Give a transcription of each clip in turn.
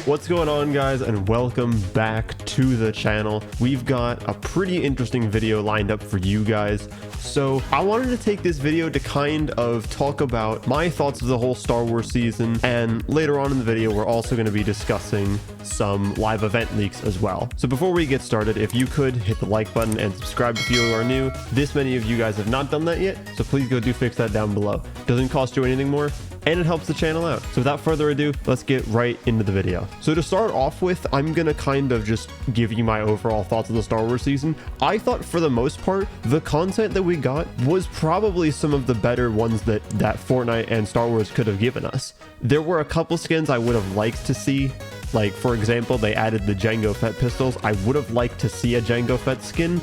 What's going on, guys, and welcome back to the channel. We've got a pretty interesting video lined up for you guys. So I wanted to take this video to kind of talk about my thoughts of the whole Star Wars season, and later on in the video we're also going to be discussing some live event leaks as well. So before we get started, if you could hit the like button and subscribe if you are new. This many of you guys have not done that yet, so please go do fix that down below. Doesn't cost you anything more, and it helps the channel out. So without further ado, let's get right into the video. So to start off with, I'm gonna kind of just give you my overall thoughts of the Star Wars season. I thought for the most part, the content that we got was probably some of the better ones that Fortnite and Star Wars could have given us. There were a couple skins I would have liked to see. Like, for example, they added the Jango Fett pistols. I would have liked to see a Jango Fett skin.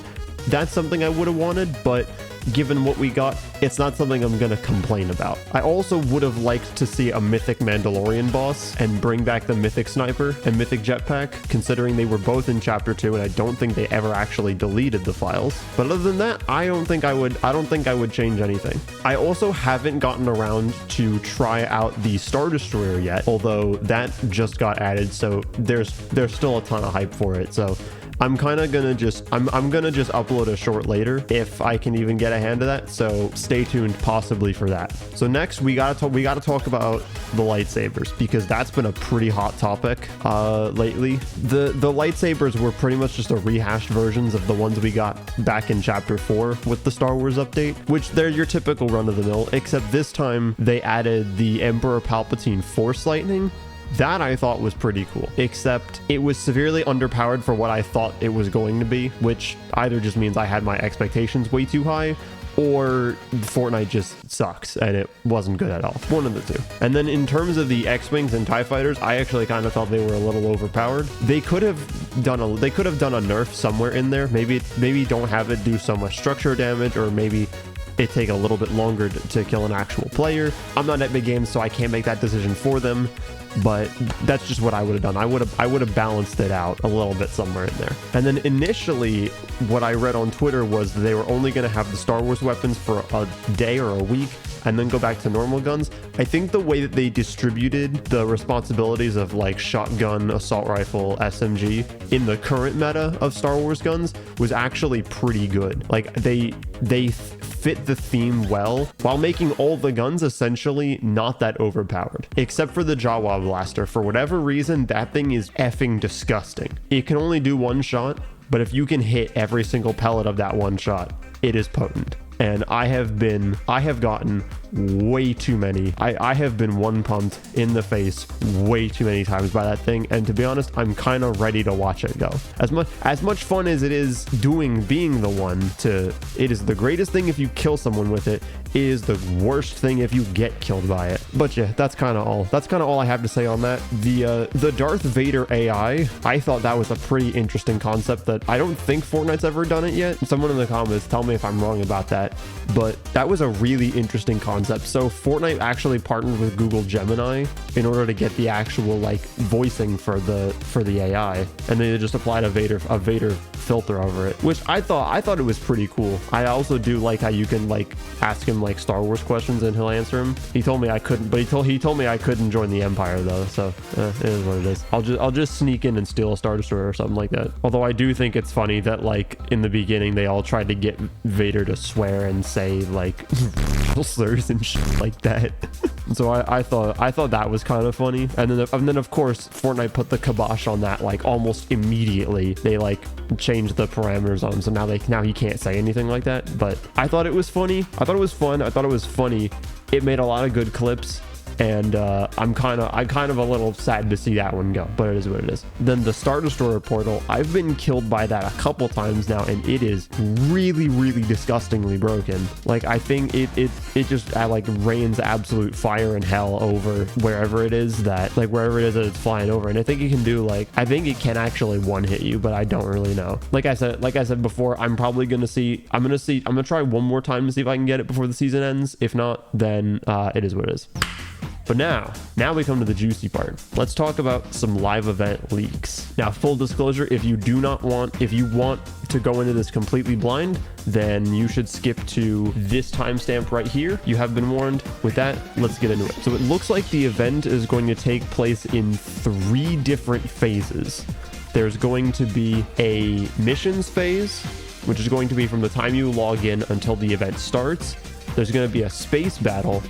That's something I would have wanted, but given what we got, it's not something I'm gonna complain about. I also would have liked to see a mythic Mandalorian boss and bring back the mythic sniper and mythic jetpack, considering they were both in chapter 2 and I don't think they ever actually deleted the files. But other than that, I don't think I would change anything. I also haven't gotten around to try out the Star Destroyer yet, although that just got added, so there's still a ton of hype for it. So I'm kind of gonna just I'm gonna just upload a short later if I can even get a hand of that, so stay tuned possibly for that. So next we gotta talk about the lightsabers, because that's been a pretty hot topic lately. The lightsabers were pretty much just a rehashed versions of the ones we got back in chapter 4 with the Star Wars update, which they're your typical run-of-the-mill, except this time they added the Emperor Palpatine Force Lightning. That I thought was pretty cool, except it was severely underpowered for what I thought it was going to be, which either just means I had my expectations way too high, or Fortnite just sucks and it wasn't good at all. One of the two. And then in terms of the X-Wings and TIE Fighters, I actually kind of thought they were a little overpowered. They could have done a nerf somewhere in there. Maybe don't have it do so much structure damage, or maybe it take a little bit longer to kill an actual player. I'm not at big games, so I can't make that decision for them, but that's just what I would have done. I would have balanced it out a little bit somewhere in there. And then initially, what I read on Twitter was they were only going to have the Star Wars weapons for a day or a week, and then go back to normal guns. I think the way that they distributed the responsibilities of like shotgun, assault rifle, SMG in the current meta of Star Wars guns was actually pretty good. Like they fit the theme well, while making all the guns essentially not that overpowered, except for the Jawa blaster. For whatever reason, that thing is effing disgusting. It can only do one shot, but if you can hit every single pellet of that one shot, it is potent. And I have gotten way too many. I have been one pumped in the face way too many times by that thing, and to be honest, I'm kind of ready to watch it go. As much fun as it is being the one to, it is the greatest thing if you kill someone with it. It is the worst thing if you get killed by it. But yeah, that's kind of all I have to say on that. The Darth Vader AI, I thought that was a pretty interesting concept that I don't think Fortnite's ever done it yet. Someone in the comments tell me if I'm wrong about that, but that was a really interesting concept. So Fortnite actually partnered with Google Gemini in order to get the actual like voicing for the AI, and they just applied a Vader filter over it, which I thought it was pretty cool. I also do like how you can like ask him like Star Wars questions and he'll answer them. He told me I couldn't, but he told me I couldn't join the Empire though, so it is what it is. I'll just sneak in and steal a Star Destroyer or something like that. Although I do think it's funny that like in the beginning they all tried to get Vader to swear and say like slurs and shit like that. So I thought that was kind of funny. And then of course Fortnite put the kibosh on that like almost immediately. They like changed the parameters on him, so now he can't say anything like that. But I thought it was funny. I thought it was fun. I thought it was funny. It made a lot of good clips. And I'm kind of a little sad to see that one go, but it is what it is. Then the Star Destroyer portal, I've been killed by that a couple times now, and it is really, really disgustingly broken. Like I think it just like rains absolute fire and hell over wherever it is that it's flying over. And I think it can do like, I think it can actually one hit you, but I don't really know. Like I said before, I'm probably gonna try one more time to see if I can get it before the season ends. If not, then it is what it is. But now we come to the juicy part. Let's talk about some live event leaks. Now, full disclosure, if you want to to go into this completely blind, then you should skip to this timestamp right here. You have been warned. With that, let's get into it. So it looks like the event is going to take place in 3 different phases. There's going to be a missions phase, which is going to be from the time you log in until the event starts. There's going to be a space battle,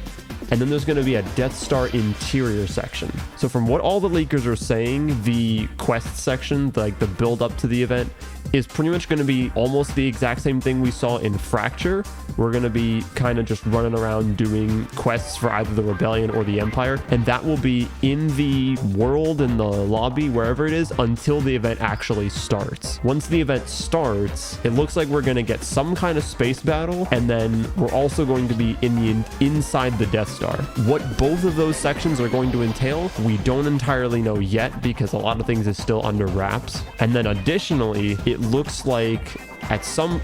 and then there's going to be a Death Star interior section. So from what all the leakers are saying, the quest section, like the build up to the event, is pretty much going to be almost the exact same thing we saw in Fracture. We're going to be kind of just running around doing quests for either the Rebellion or the Empire, and that will be in the world, in the lobby, wherever it is, until the event actually starts. Once the event starts, it looks like we're going to get some kind of space battle, and then we're also going to be inside the Death Star. What both of those sections are going to entail, we don't entirely know yet, because a lot of things is still under wraps. And then additionally, it looks like at some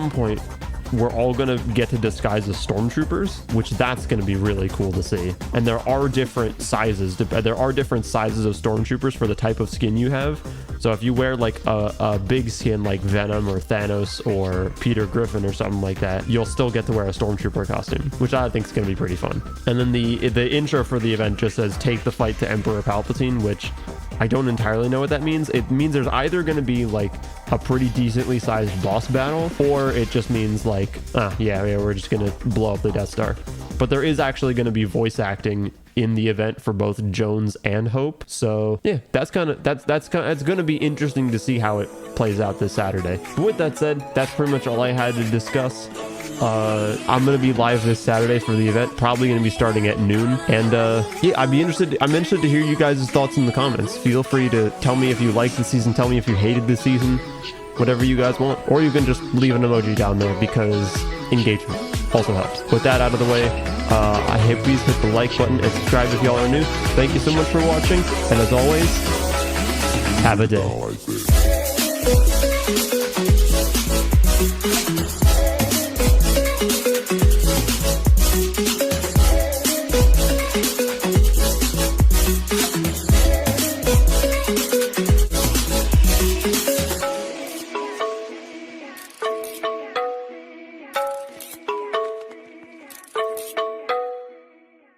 point we're all gonna get to disguise as stormtroopers, which that's gonna be really cool to see. And there are different sizes. There are different sizes of stormtroopers for the type of skin you have. So if you wear like a big skin like Venom or Thanos or Peter Griffin or something like that, you'll still get to wear a stormtrooper costume, which I think is gonna be pretty fun. And then the intro for the event just says "Take the fight to Emperor Palpatine," which I don't entirely know what that means. It means there's either going to be like a pretty decently sized boss battle, or it just means like, yeah, we're just going to blow up the Death Star. But there is actually going to be voice acting in the event for both Jones and Hope. So yeah, it's going to be interesting to see how it plays out this Saturday. But with that said, that's pretty much all I had to discuss. I'm gonna be live this Saturday for the event, probably gonna be starting at noon, and yeah, I'm interested to hear you guys' thoughts in the comments. Feel free to tell me if you liked the season, tell me if you hated the season, whatever you guys want, or you can just leave an emoji down there, because engagement also helps. With that out of the way, I hope please hit the like button and subscribe if y'all are new. Thank you so much for watching, and as always, have a day.